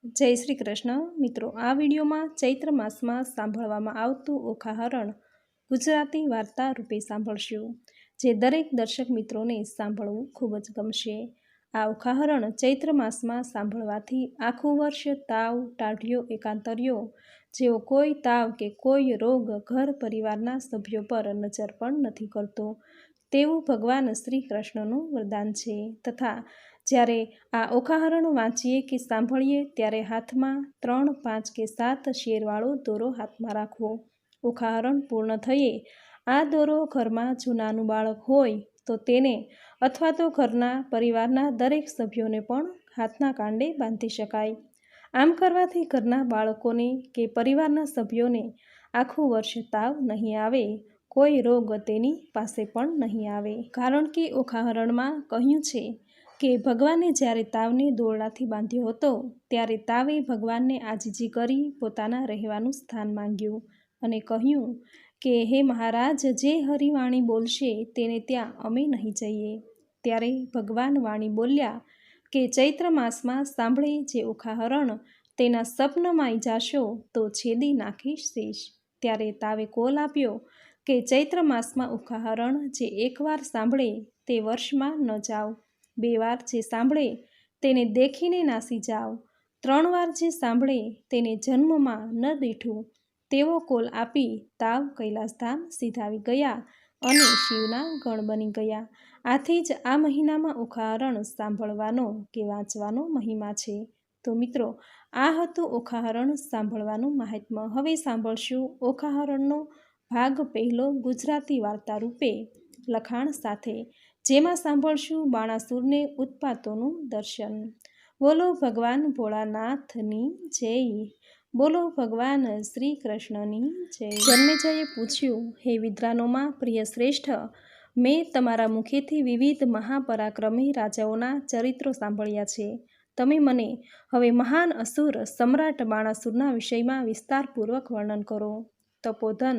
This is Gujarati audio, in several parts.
જય શ્રી કૃષ્ણ મિત્રો, આ વિડીયોમાં ચૈત્ર માસમાં સાંભળવામાં આવતું ઓખાહરણ ગુજરાતી વાર્તા રૂપે સાંભળશું, જે દરેક દર્શક મિત્રોને સાંભળવું ખૂબ જ ગમશે। આ ઓખાહરણ ચૈત્ર માસમાં સાંભળવાથી આખું વર્ષ તાવ, ટાઢિયો, એકાંતરિયો જેવો કોઈ તાવ કે કોઈ રોગ ઘર પરિવારના સભ્યો પર નજર પણ નથી કરતો તેવું ભગવાન શ્રી કૃષ્ણનું વરદાન છે। તથા જ્યારે આ ઓખાહરણ વાંચીએ કે સાંભળીએ ત્યારે હાથમાં 3, 5 કે 7 શેરવાળો દોરો હાથમાં રાખવો। ઓખાહરણ પૂર્ણ થયે આ દોરો ઘરમાં જો નાનું બાળક હોય તો તેને અથવા તો ઘરના પરિવારના દરેક સભ્યોને પણ હાથના કાંડે બાંધી શકાય। આમ કરવાથી ઘરના બાળકોને કે પરિવારના સભ્યોને આખું વર્ષ તાવ નહીં આવે, કોઈ રોગ તેની પાસે પણ નહીં આવે। કારણ કે ઓખાહરણમાં કહ્યું છે કે ભગવાને જ્યારે તાવને દોરડાથી બાંધ્યો હતો ત્યારે તાવે ભગવાનને આજીજી કરી પોતાના રહેવાનું સ્થાન માંગ્યું અને કહ્યું કે હે મહારાજ, જે હરિવાણી બોલશે તેને ત્યાં અમે નહીં જઈએ। ત્યારે ભગવાન વાણી બોલ્યા કે ચૈત્ર માસમાં સાંભળે જે ઓખાહરણ તેના સપનમાં જાશો તો છેદી નાખીશ શીશ। ત્યારે તાવે કોલ આપ્યો કે ચૈત્ર માસમાં ઓખાહરણ જે એકવાર સાંભળે તે વર્ષમાં ન જાઓ, 2 વાર જે સાંભળે તેને દેખીને નાસી જાઓ, 3 વાર જે સાંભળે તેને જન્મમાં ન દીઠું તેવો કોલ આપી તાવ કૈલાસધામ સીધાવી ગયા અને શિવના ગણ બની ગયા। આથી જ આ મહિનામાં ઓખાહરણ સાંભળવાનો કે વાંચવાનો મહિમા છે। તો મિત્રો, આ હતું ઓખાહરણ સાંભળવાનું મહાત્મ્ય। હવે સાંભળશું ઓખાહરણનો ભાગ પહેલો ગુજરાતી વાર્તા રૂપે લખાણ સાથે, જેમાં સાંભળશું બાણાસુરને ઉત્પાતોનું દર્શન। બોલો ભગવાન ભોળાનાથની જય, બોલો ભગવાન શ્રી કૃષ્ણની જય। જન્મેજયે પૂછ્યું, હે વિદ્વાનોમાં પ્રિય શ્રેષ્ઠ, મેં તમારા મુખેથી વિવિધ મહાપરાક્રમી રાજાઓના ચરિત્રો સાંભળ્યા છે। તમે મને હવે મહાન અસુર સમ્રાટ બાણાસુરના વિષયમાં વિસ્તારપૂર્વક વર્ણન કરો। તપોધન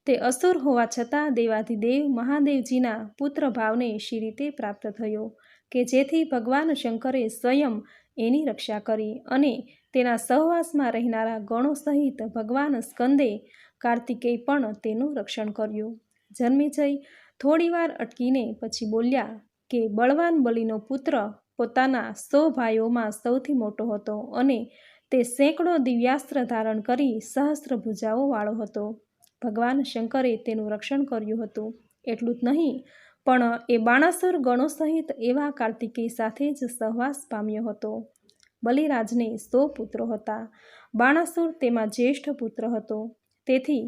તે અસુર હોવા છતાં દેવાધિદેવ મહાદેવજીના પુત્ર ભાવને શી રીતે પ્રાપ્ત થયો કે જેથી ભગવાન શંકરે સ્વયં એની રક્ષા કરી અને તેના સહવાસમાં રહેનારા ગણો સહિત ભગવાન સ્કંદે કાર્તિકેય પણ તેનું રક્ષણ કર્યું। જન્મેજય થોડીવાર અટકીને પછી બોલ્યા કે બળવાન બલિનો પુત્ર પોતાના 100 ભાઈઓમાં સૌથી મોટો હતો અને તે સેંકડો દિવ્યાસ્ત્ર ધારણ કરી સહસ્ત્ર ભુજાઓ વાળો હતો। ભગવાન શંકરે તેનું રક્ષણ કર્યું હતું। એટલું જ નહીં, પણ એ બાણાસુર ગણો સહિત એવા કાર્તિકેય સાથે જ સહવાસ પામ્યો હતો। બલિરાજને 100 પુત્રો હતા, બાણાસુર તેમાં જ્યેષ્ઠ પુત્ર હતો। તેથી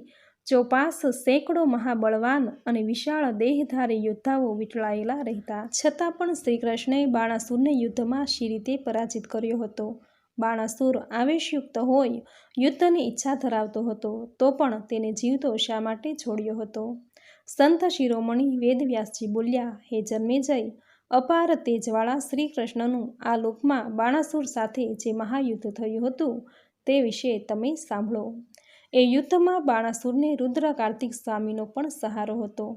ચોપાસ સેંકડો મહાબળવાન અને વિશાળ દેહધારી યોદ્ધાઓ વીંટળાયેલા રહેતા, છતાં પણ શ્રીકૃષ્ણે બાણાસુરને યુદ્ધમાં શી રીતે પરાજિત કર્યો હતો? બાણાસુર આવેશયુક્ત હોય, યુદ્ધની ઈચ્છા ધરાવતો હતો, તો પણ તેને જીવતો શા માટે છોડ્યો હતો? સંત શિરોમણી વેદવ્યાસજી બોલ્યા, હે જન્મેજય, અપાર તેજવાળા શ્રી કૃષ્ણનું આ લોકમાં બાણાસુર સાથે જે મહાયુદ્ધ થયું હતું તે વિશે તમે સાંભળો। એ યુદ્ધમાં બાણાસુરને રુદ્ર કાર્તિક સ્વામીનો પણ સહારો હતો।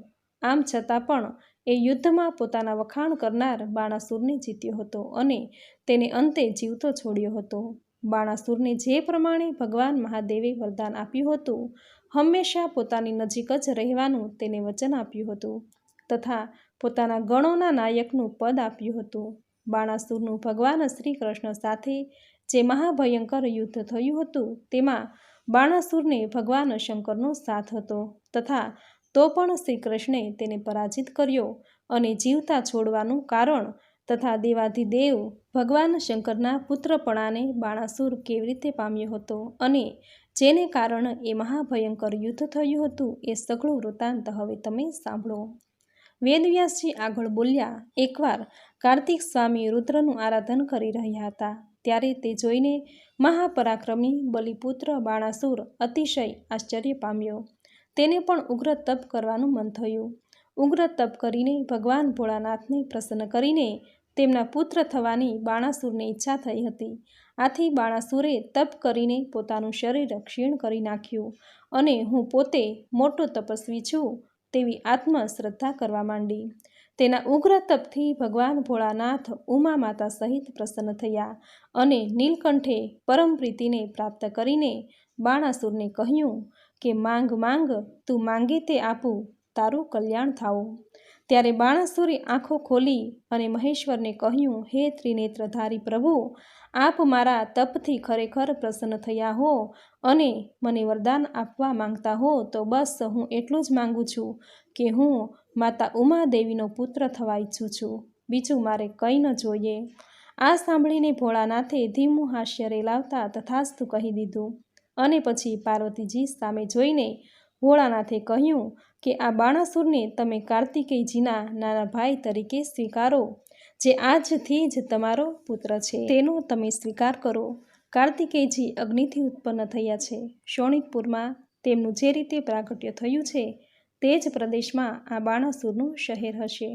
આમ છતાં પણ એ યુદ્ધમાં પોતાના વખાણ કરનાર બાણાસુરને જીત્યો હતો અને તેને અંતે જીવતો છોડ્યો હતો। બાણાસુરને જે પ્રમાણે ભગવાન મહાદેવે વરદાન આપ્યું હતું, હંમેશા પોતાની નજીક જ રહેવાનું તેને વચન આપ્યું હતું તથા પોતાના ગણોના નાયકનું પદ આપ્યું હતું। બાણાસુરનું ભગવાન શ્રી કૃષ્ણ સાથે જે મહાભયંકર યુદ્ધ થયું હતું તેમાં બાણાસુરને ભગવાન શંકરનો સાથ હતો તથા તો પણ શ્રી કૃષ્ણે તેને પરાજિત કર્યો અને જીવતા છોડવાનું કારણ તથા દેવાધિદેવ ભગવાન શંકરના પુત્રપણાને બાણાસુર કેવી રીતે પામ્યો હતો અને જેને કારણે એ મહાભયંકર યુદ્ધ થયું હતું એ સઘળું વૃત્તાંત હવે તમે સાંભળો। વેદવ્યાસજી આગળ બોલ્યા, એકવાર કાર્તિક સ્વામી રુદ્રનું આરાધન કરી રહ્યા હતા ત્યારે તે જોઈને મહાપરાક્રમી બલિપુત્ર બાણાસુર અતિશય આશ્ચર્ય પામ્યો। તેને પણ ઉગ્ર તપ કરવાનું મન થયું। ઉગ્ર તપ કરીને ભગવાન ભોળાનાથને પ્રસન્ન કરીને તેમના પુત્ર થવાની બાણાસુરને ઈચ્છા થઈ હતી। આથી બાણાસુરે તપ કરીને પોતાનું શરીર ક્ષીણ કરી નાખ્યું અને હું પોતે મોટો તપસ્વી છું તેવી આત્મશ્રદ્ધા કરવા માંડી। તેના ઉગ્ર તપથી ભગવાન ભોળાનાથ ઉમા માતા સહિત પ્રસન્ન થયા અને નીલકંઠે પરમ પ્રીતિને પ્રાપ્ત કરીને બાણાસુરને કહ્યું કે માંગ માંગ, તું માંગે તે આપું, તારું કલ્યાણ થાવું. ત્યારે બાણાસુરે આંખો ખોલી અને મહેશ્વરને કહ્યું, હે ત્રિનેત્રધારી પ્રભુ, આપ મારા તપથી ખરેખર પ્રસન્ન થયા હો અને મને વરદાન આપવા માંગતા હો તો બસ હું એટલું જ માંગુ છું કે હું માતા ઉમાદેવીનો પુત્ર થવા ઈચ્છું છું. બીજું મારે કંઈ ન જોઈએ. આ સાંભળીને ભોળાનાથે ધીમું હાસ્ય રેલાવતા તથાસ્તુ કહી દીધું અને પછી પાર્વતીજી સામે જોઈને ભોળાનાથે કહ્યું કે આ બાણાસુરને તમે કાર્તિકેયજીના નાના ભાઈ તરીકે સ્વીકારો, જે આજથી જ તમારો પુત્ર છે તેનો તમે સ્વીકાર કરો. કાર્તિકેયજી અગ્નિથી ઉત્પન્ન થયા છે. શોણિતપુરમાં તેમનું જે રીતે પ્રાગટ્ય થયું છે તે જ પ્રદેશમાં આ બાણાસુરનું શહેર હશે.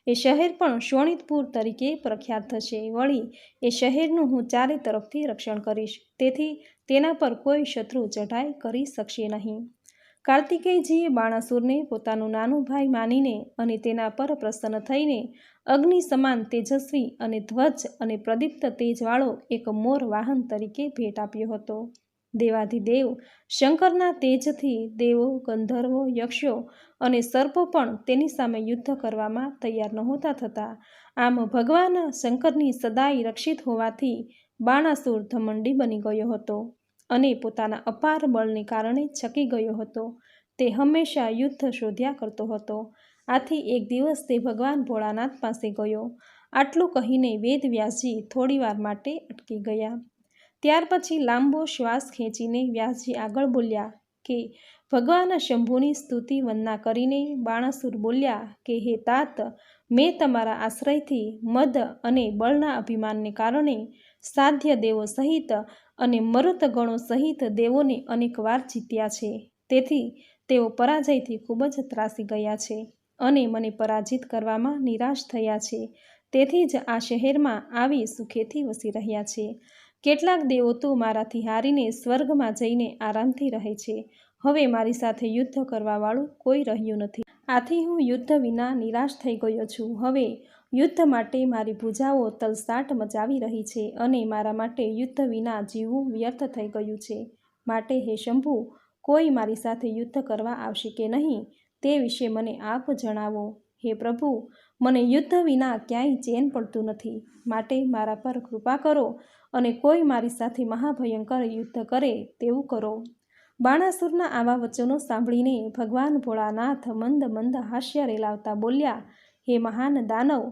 એ શહેર પણ શોણિતપુર તરીકે પ્રખ્યાત થશે. વળી એ શહેરનું હું ચારે તરફથી રક્ષણ કરીશ, તેથી તેના પર કોઈ શત્રુ ચઢાઈ કરી શકશે નહીં. કાર્તિકેયજીએ બાણાસુરને પોતાનું નાનું ભાઈ માનીને અને તેના પર પ્રસન્ન થઈને અગ્નિ સમાન તેજસ્વી અને ધ્વજ અને પ્રદીપ્ત તેજવાળો એક મોર વાહન તરીકે ભેટ આપ્યો હતો. દેવાધિદેવ શંકરના તેજથી દેવો, ગંધર્વો, યક્ષો અને સર્પો પણ તેની સામે યુદ્ધ કરવામાં તૈયાર નહોતા થતા. આમ ભગવાન શંકરની સદાય રક્ષિત હોવાથી બાણાસુર ધમંડી બની ગયો હતો અને પોતાના અપાર બળને કારણે છકી ગયો હતો. તે હંમેશા યુદ્ધ શોધ્યા કરતો હતો. આથી એક દિવસ તે ભગવાન ભોળાનાથ પાસે ગયો. આટલું કહીને વેદવ્યાસજી થોડીવાર માટે અટકી ગયા. ત્યાર પછી લાંબો શ્વાસ ખેંચીને વ્યાસજી આગળ બોલ્યા કે ભગવાન શંભુની સ્તુતિ વંદના કરીને બાણાસુર બોલ્યા કે હે તાત, મેં તમારા આશ્રયથી મદ અને બળના અભિમાનને કારણે સાધ્ય દેવો સહિત અને મરુતગણો સહિત દેવોને અનેકવાર જીત્યા છે. તેથી તેઓ પરાજયથી ખૂબ જ ત્રાસી ગયા છે અને મને પરાજિત કરવામાં નિરાશ થયા છે. તેથી જ આ શહેરમાં આવી સુખેથી વસી રહ્યા છે. કેટલાક દેવો તો મારાથી હારીને સ્વર્ગમાં જઈને આરામથી રહે છે. હવે મારી સાથે યુદ્ધ કરવાવાળું કોઈ રહ્યું નથી. આથી હું યુદ્ધ વિના નિરાશ થઈ ગયો છું. હવે યુદ્ધ માટે મારી ભુજાઓ તલસાટ મચાવી રહી છે અને મારા માટે યુદ્ધ વિના જીવવું વ્યર્થ થઈ ગયું છે. માટે હે શંભુ, કોઈ મારી સાથે યુદ્ધ કરવા આવશે કે નહીં તે વિશે મને આપ જણાવો. હે પ્રભુ, મને યુદ્ધ વિના ક્યાંય ચેન પડતું નથી. માટે મારા પર કૃપા કરો અને કોઈ મારી સાથે મહાભયંકર યુદ્ધ કરે તેવું કરો. બાણાસુરના આવા વચનો સાંભળીને ભગવાન ભોળાનાથ મંદ મંદ હાસ્ય રેલાવતા બોલ્યા, હે મહાન દાનવ,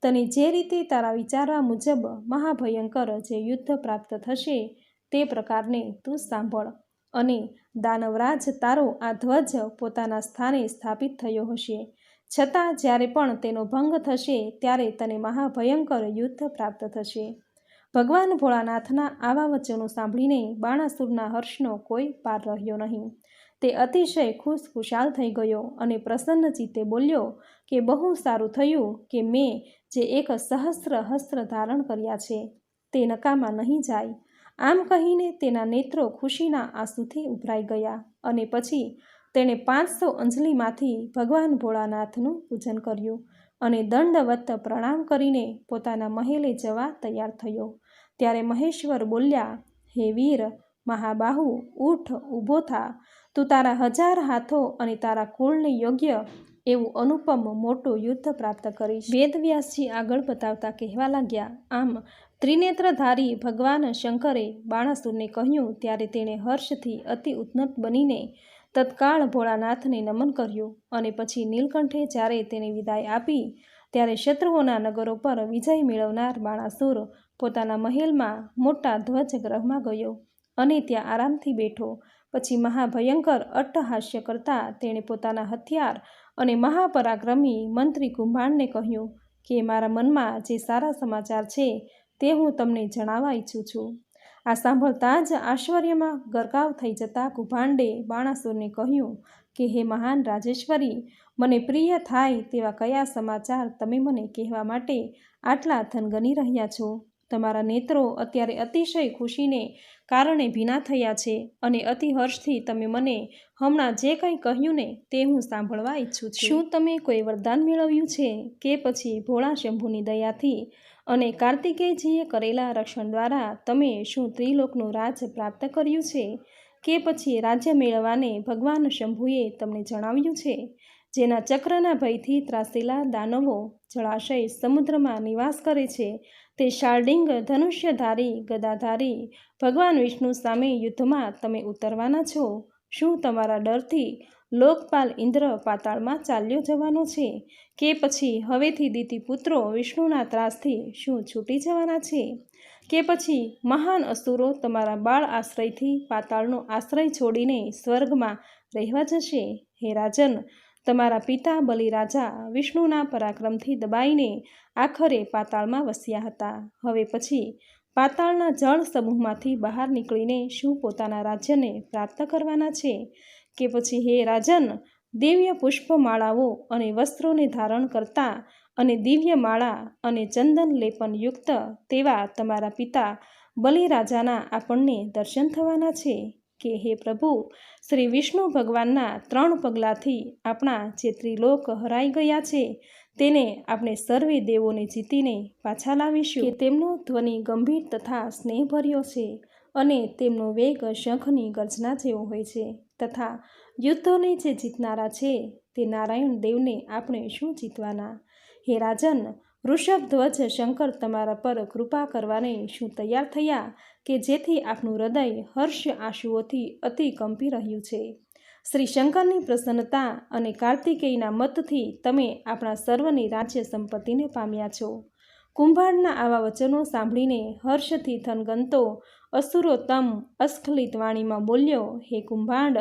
તને જે રીતે તારા વિચારવા મુજબ મહાભયંકર જે યુદ્ધ પ્રાપ્ત થશે તે પ્રકારને તું સાંભળ. અને દાનવરાજ તારો આ ધ્વજ પોતાના સ્થાને સ્થાપિત થયો હશે, છતાં જ્યારે પણ તેનો ભંગ થશે ત્યારે તને મહાભયંકર યુદ્ધ પ્રાપ્ત થશે. ભગવાન ભોળાનાથના આવા વચનો સાંભળીને બાણાસુરના હર્ષનો કોઈ પાર રહ્યો નહીં. તે અતિશય ખુશખુશાલ થઈ ગયો અને પ્રસન્ન ચિત્તે બોલ્યો કે બહુ સારું થયું કે મેં જે 1 સહસ્ત્ર હસ્ત્ર ધારણ કર્યા છે તે નકામા નહીં જાય. આમ કહીને તેના નેત્રો ખુશીના આંસુથી ઉભરાઈ ગયા અને પછી તેણે 500 અંજલિમાંથી ભગવાન ભોળાનાથનું પૂજન કર્યું અને દંડવત પ્રણામ કરીને પોતાના મહેલે જવા તૈયાર થયો. ત્યારે મહેશ્વર બોલ્યા, હે વીર મહાબાહુ, ઉઠ, ઊભો થા. તું તારા 1000 હાથો અને તારા કુળને યોગ્ય એવું અનુપમ મોટું યુદ્ધ પ્રાપ્ત કરીશ. વેદવ્યાસજી આગળ બતાવતા કહેવા લાગ્યા. આમ ત્રિનેત્રધારી ભગવાન શંકરે બાણાસુરને કહ્યું ત્યારે તેણે હર્ષથી અતિ ઉન્નત બનીને તત્કાળ ભોળાનાથને નમન કર્યું અને પછી નીલકંઠે જ્યારે તેને વિદાય આપી ત્યારે શત્રુઓના નગરો પર વિજય મેળવનાર બાણાસુર પોતાના મહેલમાં મોટા ધ્વજગ્રહમાં ગયો અને ત્યાં આરામથી બેઠો. પછી મહાભયંકર અટ્ટહાસ્ય કરતા તેણે પોતાના હથિયાર અને મહાપરાક્રમી મંત્રી કુંભાણને કહ્યું કે મારા મનમાં જે સારા સમાચાર છે તે હું તમને જણાવવા ઈચ્છું છું. આ સાંભળતા જ આશ્ચર્યમાં ગરકાવ થઈ જતા કુંભાંડે બાણાસુરને કહ્યું કે હે મહાન રાજેશ્વરી, મને પ્રિય થાય તેવા કયા સમાચાર તમે મને કહેવા માટે આટલા થનગની રહ્યા છો? તમારા નેત્રો અત્યારે અતિશય ખુશીને કારણે ભીના થયા છે અને અતિ હર્ષથી તમે મને હમણાં જે કંઈ કહ્યું ને તે હું સાંભળવા ઈચ્છું છું. શું તમે કોઈ વરદાન મેળવ્યું છે કે પછી ભોળા શંભુની દયાથી અને કાર્તિકેયજીએ કરેલા રક્ષણ દ્વારા તમે શું ત્રિલોકનું રાજ પ્રાપ્ત કર્યું છે કે પછી રાજ્ય મેળવવાને ભગવાન શંભુએ તમને જણાવ્યું છે? જેના ચક્રના ભયથી ત્રાસેલા દાનવો જળાશય સમુદ્રમાં નિવાસ કરે છે તે શાર્ડિંગ ધનુષ્યધારી ગદાધારી ભગવાન વિષ્ણુ સામે યુદ્ધમાં તમે ઉતરવાના છો. શું તમારા ડરથી લોકપાલ ઇન્દ્ર પાતાળમાં ચાલ્યો જવાનો છે કે પછી હવેથી દિતિપુત્રો વિષ્ણુના ત્રાસથી શું છૂટી જવાના છે કે પછી મહાન અસુરો તમારા બાળ આશ્રયથી પાતાળનો આશ્રય છોડીને સ્વર્ગમાં રહેવા જશે? હે રાજન, તમારા પિતા બલિરાજા વિષ્ણુના પરાક્રમથી દબાઈને આખરે પાતાળમાં વસ્યા હતા. હવે પછી પાતાળના જળ સમૂહમાંથી બહાર નીકળીને શું પોતાના રાજ્યને પ્રાપ્ત કરવાના છે કે પછી હે રાજન, દિવ્ય પુષ્પમાળાઓ અને વસ્ત્રોને ધારણ કરતા અને દિવ્ય માળા અને ચંદન લેપનયુક્ત તેવા તમારા પિતા બલિરાજાના આપણને દર્શન થવાના છે કે હે પ્રભુ, શ્રી વિષ્ણુ ભગવાનના 3 પગલાથી આપણા જે ત્રિલોક હરાઈ ગયા છે તેને આપણે સર્વે દેવોને જીતીને પાછા લાવીશું કે તેમનો ધ્વનિ ગંભીર તથા સ્નેહભર્યો છે અને તેમનો વેગ શંખની ગર્જના જેવો હોય છે તથા યુદ્ધોને જે જીતનારા છે તે નારાયણ દેવને આપણે શું જીતવાના? હે રાજન, વૃષભધ્વજ શંકર તમારા પર કૃપા કરવાને શું તૈયાર થયા કે જેથી આપનું હૃદય હર્ષ આંસુઓથી અતિ કંપી રહ્યું છે? શ્રી શંકરની પ્રસન્નતા અને કાર્તિકેયના મતથી તમે આપણા સર્વની રાજ્ય સંપત્તિને પામ્યા છો. કુંભાંડના આવા વચનો સાંભળીને હર્ષથી થનગનતો અસુરોત્તમ અસ્ખલિત વાણીમાં બોલ્યો, હે કુંભાંડ,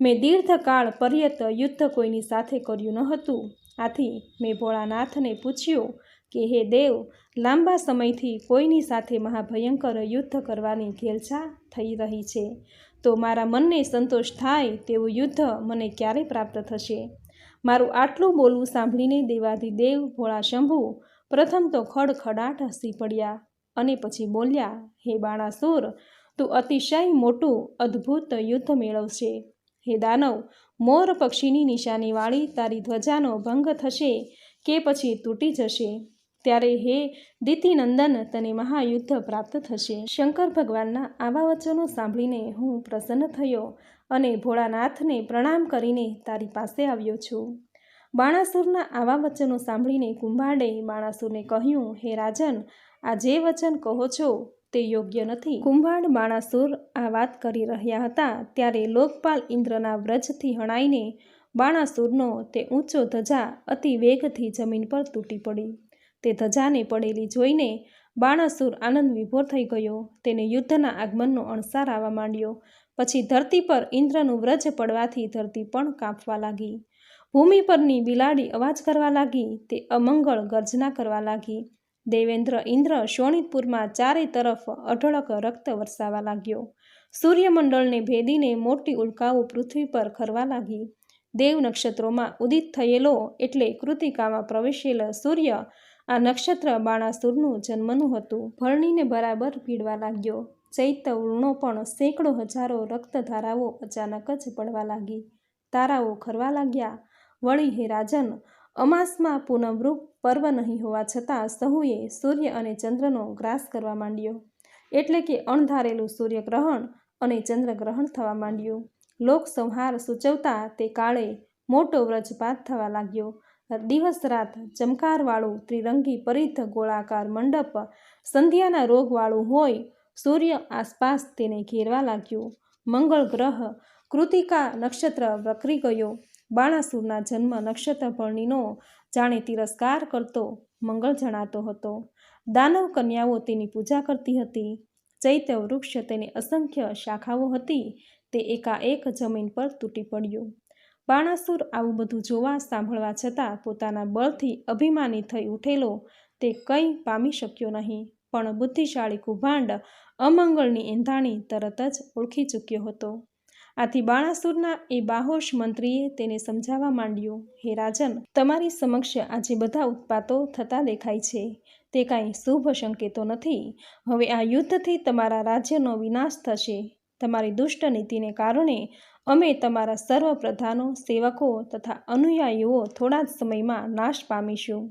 મેં દીર્ઘકાળ પર્યત યુદ્ધ કોઈની સાથે કર્યું ન હતું. આથી મેં ભોળાનાથને પૂછ્યું કે હે દેવ, લાંબા સમયથી કોઈની સાથે મહાભયંકર યુદ્ધ કરવાની ઘેલછા થઈ રહી છે તો મારા મનને સંતોષ થાય તેવું યુદ્ધ મને ક્યારે પ્રાપ્ત થશે? મારું આટલું બોલવું સાંભળીને દેવાધિદેવ ભોળા શંભુ પ્રથમ તો ખડખડાટ હસી પડ્યા અને પછી બોલ્યા, હે બાણાસુર, તું અતિશય મોટું અદ્ભુત યુદ્ધ મેળવશે. હે દાનવ, મોર પક્ષીની નિશાનીવાળી તારી ધ્વજાનો ભંગ થશે કે પછી તૂટી જશે ત્યારે હે દિતિનંદન તને મહાયુદ્ધ પ્રાપ્ત થશે. શંકર ભગવાનના આવા વચનો સાંભળીને હું પ્રસન્ન થયો અને ભોળાનાથને પ્રણામ કરીને તારી પાસે આવ્યો છું. બાણાસુરના આવા વચનો સાંભળીને કુંભાંડે બાણાસુરને કહ્યું, હે રાજન, આ જે વચન કહો છો તે યોગ્ય નથી. કુંભાંડ બાણાસુર આ વાત કરી રહ્યા હતા ત્યારે લોકપાલ ઇન્દ્રના વ્રજથી હણાઈને બાણાસુરનો તે ઊંચો ધજા અતિ વેગથી જમીન પર તૂટી પડી. તે ધજાને પડેલી જોઈને બાણાસુર આનંદ વિભોર થઈ ગયો. તેને યુદ્ધના આગમનનો અણસાર આવવા માંડ્યો. પછી ધરતી પર ઇન્દ્રનું વ્રજ પડવાથી ધરતી પણ કાંપવા લાગી. ભૂમિ પરની બિલાડી અવાજ કરવા લાગી. તે અમંગળ ગર્જના કરવા લાગી. દેવેન્દ્ર ઇન્દ્ર શોણિતપુરમાં ચારે તરફ અઢળક રક્ત વરસાવા લાગ્યો. સૂર્યમંડળને ભેદીને મોટી ઉલ્કાઓ પૃથ્વી પર ખરવા લાગી. દેવ નક્ષત્રોમાં ઉદિત થયેલો એટલે કૃતિકામાં પ્રવેશેલ સૂર્ય આ નક્ષત્ર બાણાસુરનું જન્મનું હતું. ભરણીને બરાબર પીડવા લાગ્યો. ચૈત્ય વૃણો પણ સેંકડો હજારો રક્તધારાઓ અચાનક જ પડવા લાગી. તારાઓ ખરવા લાગ્યા. વળી હે રાજન, અમાસમાં પૂનમરૂપ પર્વ નહીં હોવા છતાં સહુએ સૂર્ય અને ચંદ્રનો ગ્રાસ કરવા માંડ્યો. એટલે કે અણધારેલું સૂર્યગ્રહણ અને ચંદ્રગ્રહણ થવા માંડ્યું. લોક સંહાર સૂચવતા તે કાળે મોટો વ્રજપાત થવા લાગ્યો. દિવસ રાત ચમકારવાળું ત્રિરંગી પરિધ ગોળાકાર મંડપ સંધ્યાના રોગવાળું હોય સૂર્ય આસપાસ તેને ઘેરવા લાગ્યું. મંગળ ગ્રહ કૃતિકા નક્ષત્ર વક્રી ગયો. બાણાસુરના જન્મ નક્ષત્ર ભરણીનો જાણે તિરસ્કાર કરતો મંગળ જણાતો હતો. દાનવ કન્યાઓ તેની પૂજા કરતી હતી. ચૈત્ય વૃક્ષ તેને અસંખ્ય શાખાઓ હતી તે એકાએક જમીન પર તૂટી પડ્યું. બાણાસુર આવું બધું જોવા સાંભળવા છતાં પોતાના બળથી અભિમાની થઈ ઉઠેલો તે કંઈ પામી શક્યો નહીં. પણ બુદ્ધિશાળી કુંભાંડ અમંગળની એંધાણી તરત જ ઓળખી ચૂક્યો હતો. આથી બાણાસુરના એ બાહોશ મંત્રીએ તેને સમજાવવા માંડ્યું, હે રાજન, તમારી સમક્ષ આજે બધા ઉત્પાતો થતા દેખાય છે. તે કાંઈ શુભ સંકેતો નથી. હવે આ યુદ્ધથી તમારા રાજ્યનો વિનાશ થશે. તમારી દુષ્ટ નીતિને કારણે અમે તમારા સર્વ પ્રધાનો, સેવકો તથા અનુયાયીઓ થોડા જ સમયમાં નાશ પામીશું.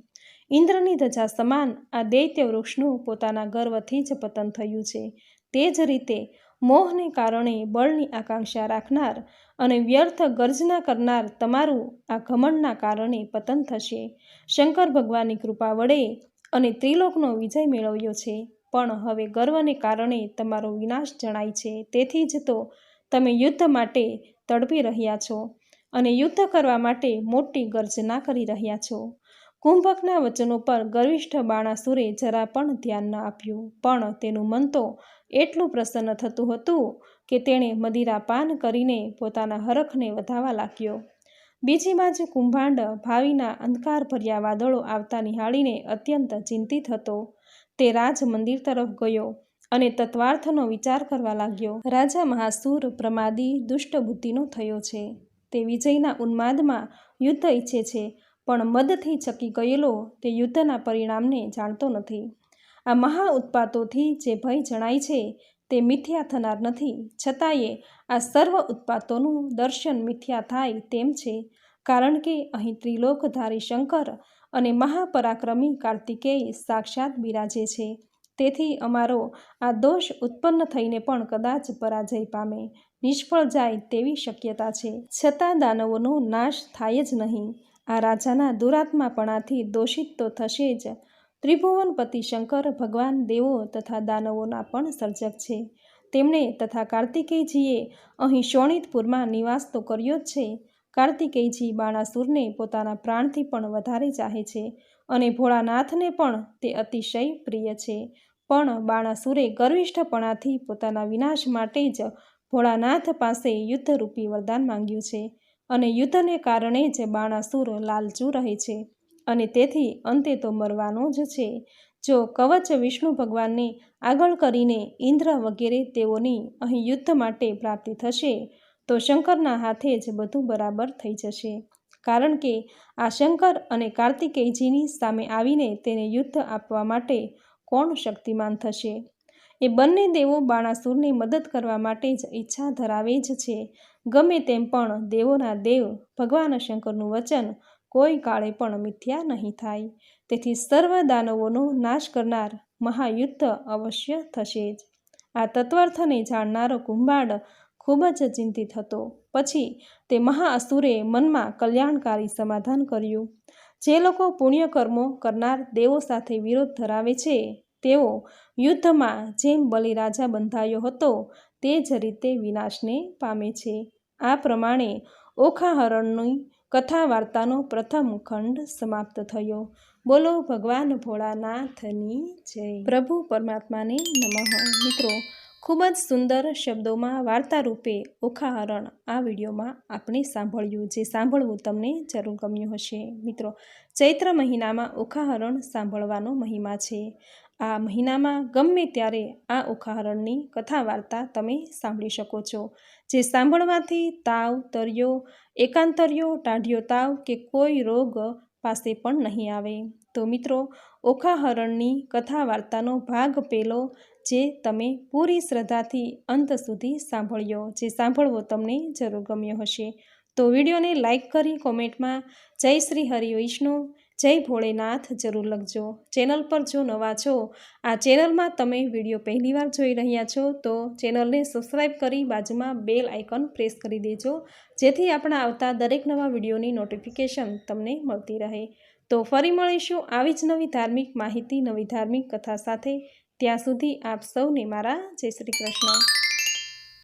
ઇન્દ્રની ધજા સમાન આ દૈત્ય વૃક્ષનું પોતાના ગર્વથી જ પતન થયું છે. તે જ રીતે મોહને કારણે બળની આકાંક્ષા રાખનાર અને વ્યર્થ ગર્જના કરનાર તમારું આ ઘમંડના કારણે પતન થશે. શંકર ભગવાનની કૃપા વડે અને ત્રિલોકનો વિજય મેળવ્યો છે, પણ હવે ગર્વને કારણે તમારો વિનાશ જણાય છે. તેથી જ તો તમે યુદ્ધ માટે તડપી રહ્યા છો અને યુદ્ધ કરવા માટે મોટી ગર્જના કરી રહ્યા છો. કુંભકના વચનો પર ગર્વિષ્ઠ બાણાસુરે જરા પણ ધ્યાન ન આપ્યું, પણ તેનું મન તો એટલું પ્રસન્ન થતું હતું કે તેણે મદિરાપાન કરીને પોતાના હરખને વધારવા લાગ્યો. બીજી બાજુ કુંભાંડ ભાવિના અંધકારભર્યા વાદળો આવતા નિહાળીને અત્યંત ચિંતિત હતો. તે રાજ મંદિર તરફ ગયો અને તત્વાર્થનો વિચાર કરવા લાગ્યો. રાજા મહાસુર પ્રમાદી દુષ્ટ બુદ્ધિનો થયો છે. તે વિજયના ઉન્માદમાં યુદ્ધ ઈચ્છે છે, પણ મદથી ચકી ગયેલો તે યુદ્ધના પરિણામને જાણતો નથી. આ મહા ઉત્પાતોથી જે ભય જણાય છે તે મિથ્યા થનાર નથી, છતાંય આ સર્વ ઉત્પાતોનું દર્શન મિથ્યા થાય તેમ છે, કારણ કે અહીં ત્રિલોકધારી શંકર અને મહાપરાક્રમી કાર્તિકેય સાક્ષાત બિરાજે છે. તેથી અમારો આ દોષ ઉત્પન્ન થઈને પણ કદાચ પરાજય પામે, નિષ્ફળ જાય તેવી શક્યતા છે. છતાં દાનવોનો નાશ થાય જ નહીં. આ રાજાના દુરાત્માપણાથી દોષિત તો થશે જ. ત્રિભુવનપતિ શંકર ભગવાન દેવો તથા દાનવોના પણ સર્જક છે. તેમણે તથા કાર્તિકેયજીએ અહીં શોણિતપુરમાં નિવાસ તો કર્યો જ છે. કાર્તિકેયજી બાણાસુરને પોતાના પ્રાણથી પણ વધારે ચાહે છે અને ભોળાનાથને પણ તે અતિશય પ્રિય છે. પણ બાણાસુરે ગર્વિષ્ઠપણાથી પોતાના વિનાશ માટે જ ભોળાનાથ પાસે યુદ્ધરૂપી વરદાન માંગ્યું છે, અને યુદ્ધને કારણે જ બાણાસુર લાલચુ રહે છે અને તેથી અંતે તો મરવાનો જ છે. જો કવચ વિષ્ણુ ભગવાનને આગળ કરીને ઇન્દ્ર વગેરે તેઓની અહીં યુદ્ધ માટે પ્રાપ્તિ થશે તો શંકરના હાથે જ બધું બરાબર થઈ જશે, કારણ કે આ શંકર અને કાર્તિકેયજીની સામે આવીને તેને યુદ્ધ આપવા માટે કોણ શક્તિમાન થશે? એ બંને દેવો બાણાસુરને મદદ કરવા માટે જ ઈચ્છા ધરાવે જ છે. ગમે તેમ પણ દેવોના દેવ ભગવાન શંકરનું વચન કોઈ કાળે પણ મિથ્યા નહીં થાય. તેથી સર્વ દાનવોનો નાશ કરનાર મહાયુદ્ધ અવશ્ય થશે જ. આ તત્વાર્થને જાણનારો કુંભાંડ ખૂબ જ ચિંતિત હતો. પછી તે મહાઅસુરે મનમાં કલ્યાણકારી સમાધાન કર્યું. જે લોકો પુણ્યકર્મો કરનાર દેવો સાથે વિરોધ ધરાવે છે તેઓ યુદ્ધમાં જેમ બલિરાજા બંધાયો હતો તે જ રીતે વિનાશને પામે છે. આ પ્રમાણે ઓખાહરણની કથા વાર્તાનો પ્રથમ ખંડ સમાપ્ત થયો. બોલો ભગવાન ભોળાનાથની જય. પ્રભુ પરમાત્માને નમઃ. મિત્રો, ખૂબ જ સુંદર શબ્દોમાં વાર્તા રૂપે ઓખાહરણ આ વિડીયોમાં આપણે સાંભળ્યું, જે સાંભળવું તમને જરૂર ગમ્યું હશે. મિત્રો, ચૈત્ર મહિનામાં ઓખાહરણ સાંભળવાનો મહિમા છે. આ મહિનામાં ગમે ત્યારે આ ઓખાહરણની કથા વાર્તા તમે સાંભળી શકો છો, જે સાંભળવાથી તાવ, તરિયો, એકાંતરિયો, ટાઢિયો તાવ કે કોઈ રોગ પાસે પણ નહીં આવે. તો મિત્રો, ઓખાહરણની કથા વાર્તાનો ભાગ પહેલો જે તમે પૂરી શ્રદ્ધાથી અંત સુધી સાંભળ્યો, જે સાંભળવો તમને જરૂર ગમ્યો હશે. તો વિડીયોને લાઈક કરી કોમેન્ટમાં જય શ્રી હરિવિષ્ણુ, જય ભોળેનાથ જરૂર લખજો. ચેનલ પર જો નવા છો, આ ચેનલમાં તમે વિડીયો પહેલીવાર જોઈ રહ્યા છો તો ચેનલને સબસ્ક્રાઈબ કરી બાજુમાં બેલ આઇકન પ્રેસ કરી દેજો, જેથી આપણા આવતા દરેક નવા વિડીયોની નોટિફિકેશન તમને મળતી રહે. તો ફરી મળીશું આવી જ નવી ધાર્મિક માહિતી, નવી ધાર્મિક કથા સાથે. ત્યાં સુધી આપ સૌને મારા જય શ્રી કૃષ્ણ.